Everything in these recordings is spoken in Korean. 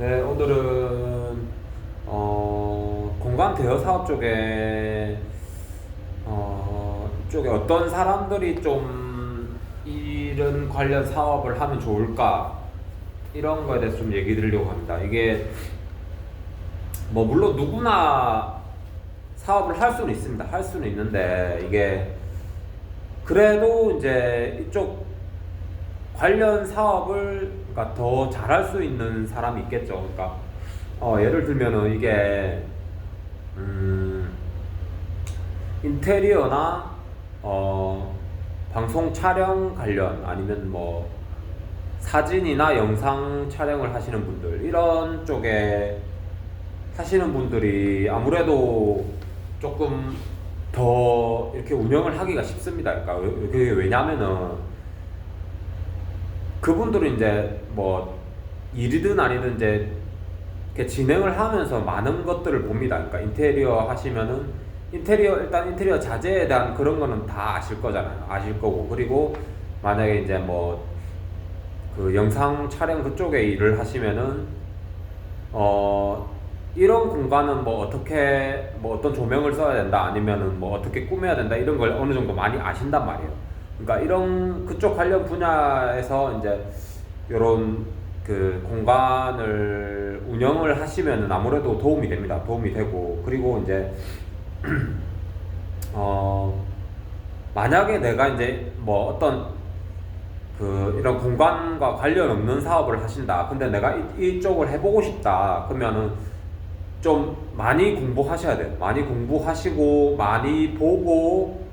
네, 오늘은 공간 대여 사업 쪽에 어떤 사람들이 좀 이런 관련 사업을 하면 좋을까 이런 거에 대해서 좀 얘기 드리려고 합니다. 이게 뭐 물론 누구나 사업을 할 수는 있습니다. 할 수는 있는데 이게 그래도 이제 이쪽 관련 사업을 그러니까 더 잘할 수 있는 사람이 있겠죠. 그러니까 예를 들면은 이게 음, 인테리어나 방송 촬영 관련 아니면 뭐 사진이나 영상 촬영을 하시는 분들 이런 쪽에 하시는 분들이 아무래도 조금 더 이렇게 운영을 하기가 쉽습니다. 그러니까 그게 왜냐면은 그분들은 이제 뭐 일이든 아니든 이제 이렇게 진행을 하면서 많은 것들을 봅니다. 그러니까 인테리어 하시면은 일단 인테리어 자재에 대한 그런 거는 다 아실 거잖아요. 아실 거고 그리고 만약에 이제 뭐 그 영상 촬영 그쪽에 일을 하시면은 어 이런 공간은 뭐 어떻게 뭐 어떤 조명을 써야 된다 아니면은 뭐 어떻게 꾸며야 된다 이런 걸 어느 정도 많이 아신단 말이에요. 그러니까 이런 그쪽 관련 분야에서 이제 이런 그 공간을 운영을 하시면은 아무래도 도움이 됩니다. 도움이 되고 그리고 이제 어 만약에 내가 이제 뭐 어떤 그 이런 공간과 관련 없는 사업을 하신다. 근데 내가 이쪽을 해보고 싶다. 그러면은 좀 많이 공부하셔야 돼요. 많이 공부하시고 많이 보고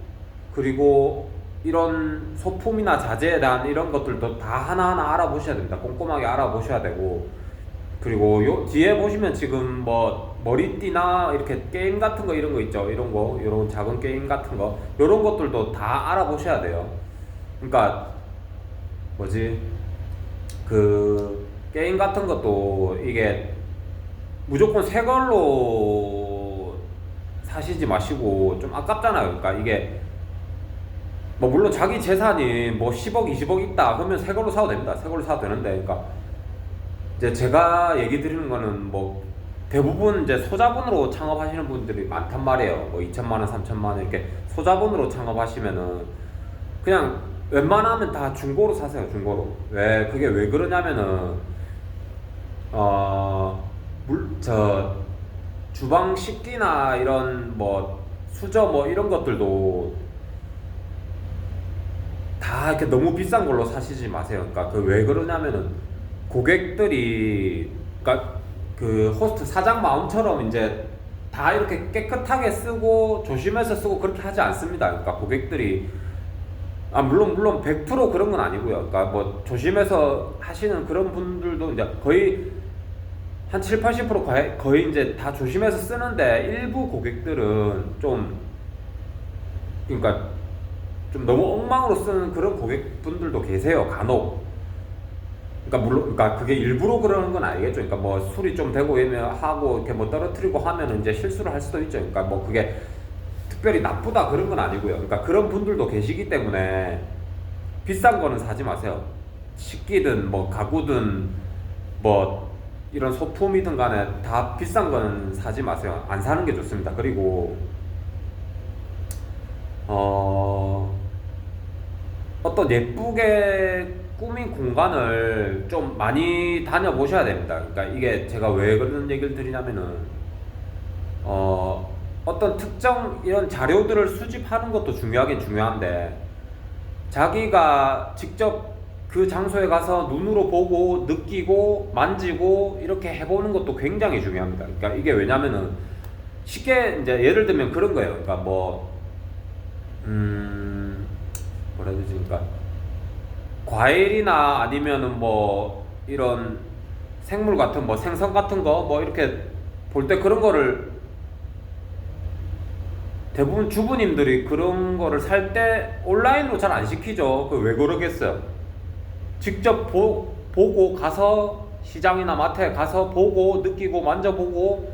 그리고 이런 소품이나 자재에 대한 이런 것들도 다 하나하나 알아보셔야 됩니다. 꼼꼼하게 알아보셔야 되고 그리고 요 뒤에 보시면 지금 뭐 머리띠나 이렇게 게임 같은 거 이런 거 있죠. 이런 작은 게임 같은 거 이런 것들도 다 알아보셔야 돼요. 그러니까 뭐지 그 게임 같은 것도 이게 무조건 새 걸로 사시지 마시고 좀 아깝잖아요. 그러니까 이게 뭐 물론 자기 재산이 뭐 10억, 20억 있다 그러면 새 걸로 사도 됩니다. 새 걸로 사도 되는데 그러니까 이제 제가 얘기 드리는 거는 뭐 대부분 이제 소자본으로 창업하시는 분들이 많단 말이에요. 뭐 2천만 원, 3천만 원 이렇게 소자본으로 창업하시면은 그냥 웬만하면 다 중고로 사세요. 중고로. 왜 그게 왜 그러냐면은 저 주방 식기나 이런 뭐 수저 뭐 이런 것들도 다 이렇게 너무 비싼 걸로 사시지 마세요. 그러니까 그 왜 그러냐면은 고객들이 그러니까 그 호스트 사장 마음처럼 이제 다 이렇게 깨끗하게 쓰고 조심해서 쓰고 그렇게 하지 않습니다. 그러니까 고객들이 물론 100% 그런 건 아니고요. 그러니까 뭐 조심해서 하시는 그런 분들도 이제 거의 한 7, 80% 거의 이제 다 조심해서 쓰는데 일부 고객들은 좀 그러니까 좀 너무 엉망으로 쓰는 그런 고객분들도 계세요. 간혹. 그러니까 물론 그러니까 그게 일부러 그러는 건 아니겠죠. 그러니까 뭐 술이 좀 되고 하고 이렇게 뭐 떨어뜨리고 하면은 이제 실수를 할 수도 있죠. 그러니까 뭐 그게 특별히 나쁘다 그런 건 아니고요. 그러니까 그런 분들도 계시기 때문에 비싼 거는 사지 마세요. 식기든 뭐 가구든 뭐 이런 소품이든 간에 다 비싼 거는 사지 마세요. 안 사는 게 좋습니다. 그리고 어떤 예쁘게 꾸민 공간을 좀 많이 다녀보셔야 됩니다. 그러니까 이게 제가 왜 그런 얘기를 드리냐면은 어떤 특정 이런 자료들을 수집하는 것도 중요하긴 중요한데 자기가 직접 그 장소에 가서 눈으로 보고 느끼고 만지고 이렇게 해보는 것도 굉장히 중요합니다. 그러니까 이게 왜냐면은 쉽게 이제 예를 들면 그런 거예요. 그러니까 뭐라 해야 되지? 그러니까 과일이나 아니면은 뭐 이런 생물 같은 뭐 생선 같은 거 뭐 이렇게 볼 때 그런 거를 대부분 주부님들이 그런 거를 살 때 온라인으로 잘 안 시키죠. 그 왜 그러겠어요? 직접 보고 가서 시장이나 마트에 가서 보고 느끼고 만져보고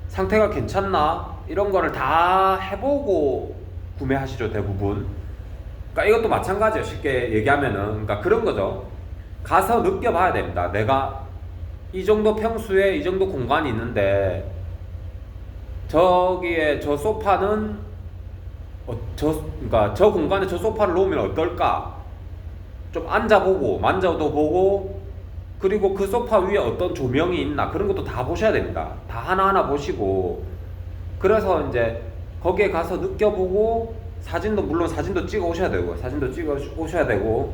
상태가 괜찮나 이런 거를 다 해보고 구매하시죠 대부분. 그러니까 이것도 마찬가지예요. 쉽게 얘기하면은 그러니까 그런 거죠. 가서 느껴봐야 됩니다. 내가 이 정도 평수에 이 정도 공간이 있는데 저기에 저 소파는 그러니까 저 공간에 저 소파를 놓으면 어떨까? 좀 앉아보고 만져도 보고 그리고 그 소파 위에 어떤 조명이 있나 그런 것도 다 보셔야 됩니다. 다 하나하나 보시고 그래서 이제 거기에 가서 느껴보고 사진도 물론 사진도 찍어 오셔야 되고 사진도 찍어 오셔야 되고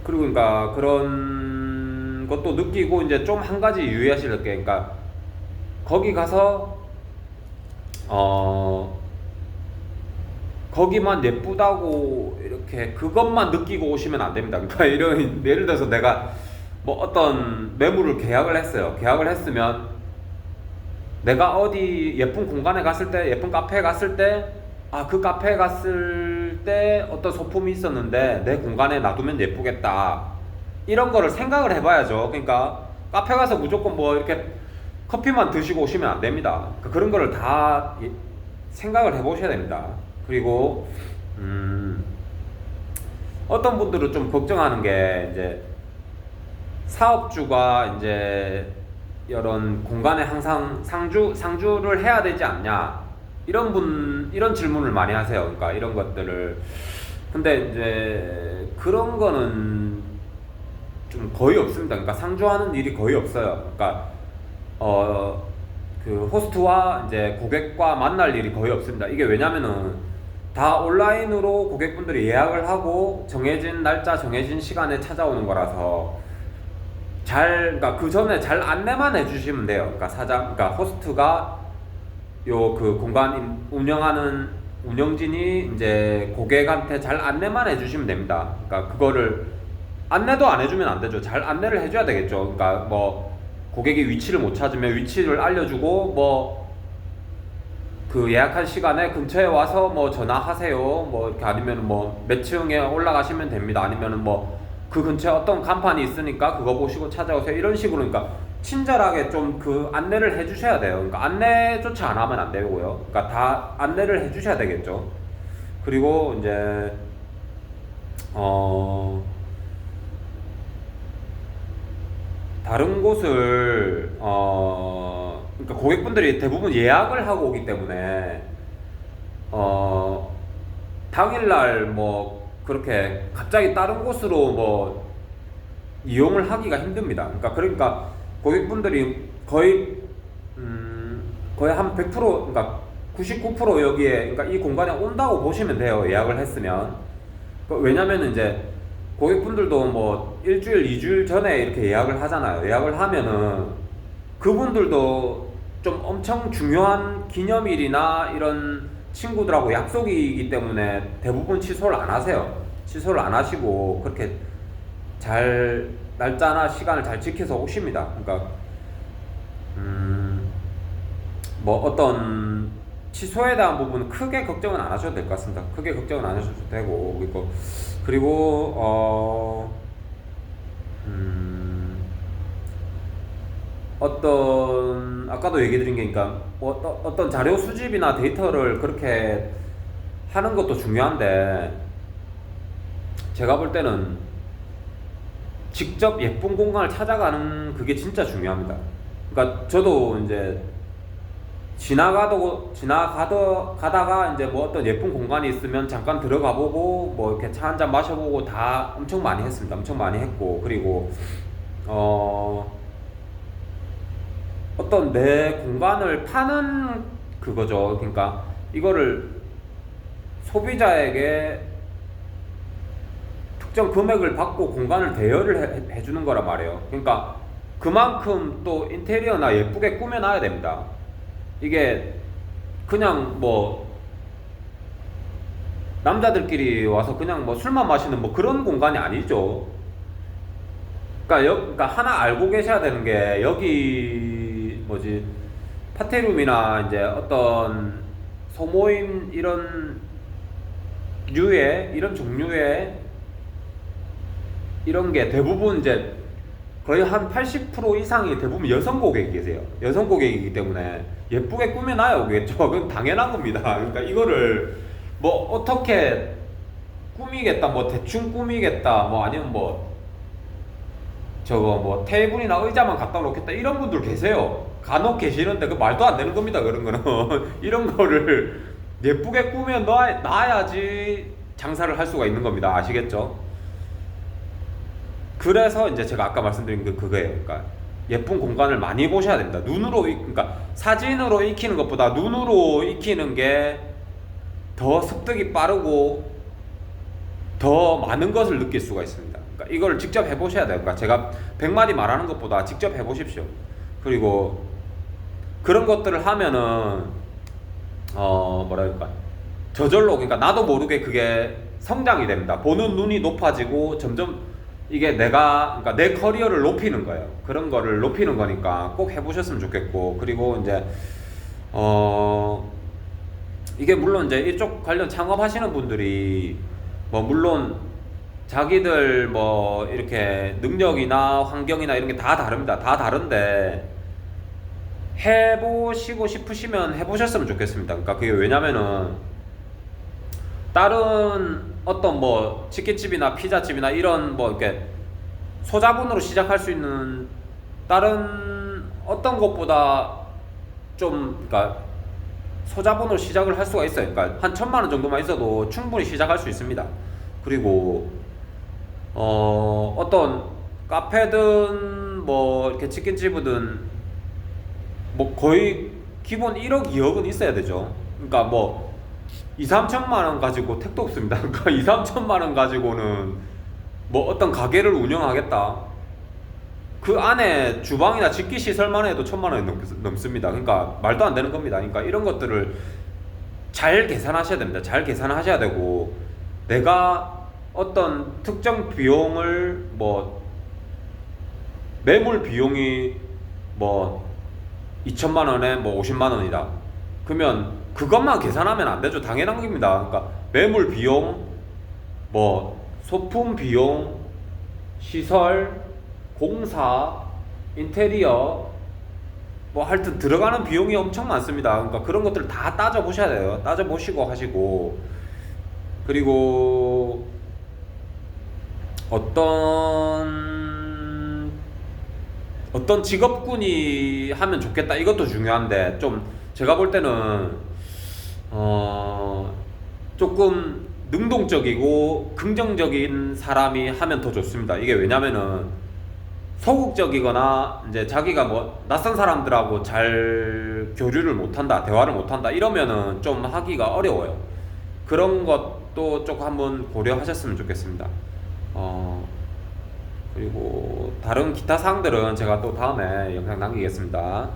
그리고 그러니까 그런 것도 느끼고 이제 좀 한 가지 유의하실 게 그러니까 거기 가서 거기만 예쁘다고 이렇게 그것만 느끼고 오시면 안 됩니다. 그러니까 이런 예를 들어서 내가 뭐 어떤 매물을 계약을 했어요. 계약을 했으면 내가 어디 예쁜 공간에 갔을 때 예쁜 카페에 갔을 때 그 카페에 갔을 때 어떤 소품이 있었는데 내 공간에 놔두면 예쁘겠다 이런 거를 생각을 해봐야죠. 그러니까 카페 가서 무조건 뭐 이렇게 커피만 드시고 오시면 안 됩니다. 그런 거를 다 생각을 해보셔야 됩니다. 그리고 어떤 분들은 좀 걱정하는 게 이제 사업주가 이제 이런 공간에 항상 상주를 해야 되지 않냐 이런 질문을 많이 하세요. 그러니까 이런 것들을 근데 이제 그런 거는 좀 거의 없습니다. 그러니까 상주하는 일이 거의 없어요. 그러니까 그 호스트와 이제 고객과 만날 일이 거의 없습니다. 이게 왜냐면은 다 온라인으로 고객분들이 예약을 하고 정해진 날짜 정해진 시간에 찾아오는 거라서 그러니까 그 전에 잘 안내만 해주시면 돼요. 그러니까 그러니까 호스트가 요 그 공간 운영하는 운영진이 이제 고객한테 잘 안내만 해주시면 됩니다. 그러니까 그거를 안내도 안 해주면 안 되죠. 잘 안내를 해줘야 되겠죠. 그러니까 뭐 고객이 위치를 못 찾으면 위치를 알려주고 뭐 그 예약한 시간에 근처에 와서 뭐 전화하세요. 뭐 이렇게 아니면 뭐 몇 층에 올라가시면 됩니다. 아니면은 뭐 그 근처에 어떤 간판이 있으니까 그거 보시고 찾아오세요. 이런 식으로 그러니까 친절하게 좀 그 안내를 해주셔야 돼요. 그러니까 안내조차 안 하면 안 되고요. 그러니까 다 안내를 해주셔야 되겠죠. 그리고 이제 다른 곳을 그러니까 고객분들이 대부분 예약을 하고 오기 때문에 당일날 뭐 그렇게 갑자기 다른 곳으로 뭐 이용을 하기가 힘듭니다. 그러니까 고객분들이 거의 한 100% 그러니까 99% 여기에 그러니까 이 공간에 온다고 보시면 돼요. 예약을 했으면. 왜냐면 이제 고객분들도 뭐 일주일, 2주일 전에 이렇게 예약을 하잖아요. 예약을 하면은 그분들도 좀 엄청 중요한 기념일이나 이런 친구들하고 약속이기 때문에 대부분 취소를 안 하세요. 취소를 안 하시고 그렇게 잘 날짜나 시간을 잘 지켜서 오십니다. 그러니까 뭐 어떤 취소에 대한 부분은 크게 걱정은 안 하셔도 될 것 같습니다. 크게 걱정은 안 하셔도 되고 그리고 어떤 아까도 얘기 드린 게 그러니까 어떤 자료 수집이나 데이터를 그렇게 하는 것도 중요한데 제가 볼 때는 직접 예쁜 공간을 찾아가는 그게 진짜 중요합니다. 그러니까 저도 이제 가다가 이제 뭐 어떤 예쁜 공간이 있으면 잠깐 들어가 보고 뭐 이렇게 차 한잔 마셔보고 다 엄청 많이 했습니다. 엄청 많이 했고 그리고 어떤 내 공간을 파는 그거죠. 그러니까 이거를 소비자에게 특정 금액을 받고 공간을 대여를 해주는 거란 말이에요. 그러니까 그만큼 또 인테리어나 예쁘게 꾸며놔야 됩니다. 이게 그냥 뭐 남자들끼리 와서 그냥 뭐 술만 마시는 뭐 그런 공간이 아니죠. 그러니까 하나 알고 계셔야 되는 게 여기 뭐지 파티룸이나 이제 어떤 소모임 이런 종류의 이런 게 대부분 이제 거의 한 80% 이상이 대부분 여성 고객이 계세요. 여성 고객이기 때문에 예쁘게 꾸며놔야겠죠. 그건 당연한 겁니다. 그러니까 이거를 뭐 어떻게 꾸미겠다, 뭐 대충 꾸미겠다, 뭐 아니면 뭐 저거 뭐 테이블이나 의자만 갖다 놓겠다 이런 분들 계세요. 간혹 계시는데 그 말도 안 되는 겁니다. 그런 거는 이런 거를 예쁘게 꾸며 놔야지 장사를 할 수가 있는 겁니다. 아시겠죠? 그래서 이제 제가 아까 말씀드린 게 그거예요. 그러니까 예쁜 공간을 많이 보셔야 됩니다. 그러니까 사진으로 익히는 것보다 눈으로 익히는 게 더 습득이 빠르고 더 많은 것을 느낄 수가 있습니다. 그러니까 이걸 직접 해보셔야 돼요. 그러니까 제가 100마디 말하는 것보다 직접 해보십시오. 그리고 그런 것들을 하면은 뭐랄까 저절로, 그러니까 나도 모르게 그게 성장이 됩니다. 보는 눈이 높아지고 점점 이게 그러니까 내 커리어를 높이는 거예요. 그런 거를 높이는 거니까 꼭 해보셨으면 좋겠고, 그리고 이제 이게 물론 이제 이쪽 관련 창업하시는 분들이 뭐 물론 자기들 뭐 이렇게 능력이나 환경이나 이런 게 다 다릅니다. 다 다른데 해보시고 싶으시면 해보셨으면 좋겠습니다. 그러니까 그게 왜냐면은 다른 어떤 뭐 치킨집이나 피자집이나 이런 뭐 이렇게 소자본으로 시작할 수 있는 다른 어떤 것보다 좀, 그러니까 소자본으로 시작을 할 수가 있어요. 그러니까 한 1,000만 원 정도만 있어도 충분히 시작할 수 있습니다. 그리고 어떤 카페든 뭐 이렇게 치킨집이든 뭐 거의 기본 1억, 2억은 있어야 되죠. 그러니까 뭐 2, 3천만 원 가지고 택도 없습니다. 그러니까 2, 3천만 원 가지고는 뭐 어떤 가게를 운영하겠다. 그 안에 주방이나 식기 시설만 해도 1,000만 원이 넘습니다. 그러니까 말도 안 되는 겁니다. 그러니까 이런 것들을 잘 계산하셔야 됩니다. 잘 계산하셔야 되고, 내가 어떤 특정 비용을 뭐 매물 비용이 뭐 2천만 원에 뭐 50만 원이다. 그러면 그것만 계산하면 안 되죠. 당연한 겁니다. 그러니까 매물 비용, 뭐 소품 비용, 시설, 공사, 인테리어, 뭐 하여튼 들어가는 비용이 엄청 많습니다. 그러니까 그런 것들을 다 따져 보셔야 돼요. 따져 보시고 하시고, 그리고 어떤 직업군이 하면 좋겠다, 이것도 중요한데, 좀 제가 볼 때는 조금 능동적이고 긍정적인 사람이 하면 더 좋습니다. 이게 왜냐면은 소극적이거나 이제 자기가 뭐 낯선 사람들하고 잘 교류를 못한다, 대화를 못한다 이러면은 좀 하기가 어려워요. 그런 것도 조금 한번 고려하셨으면 좋겠습니다. 그리고 다른 기타 사항들은 제가 또 다음에 영상 남기겠습니다.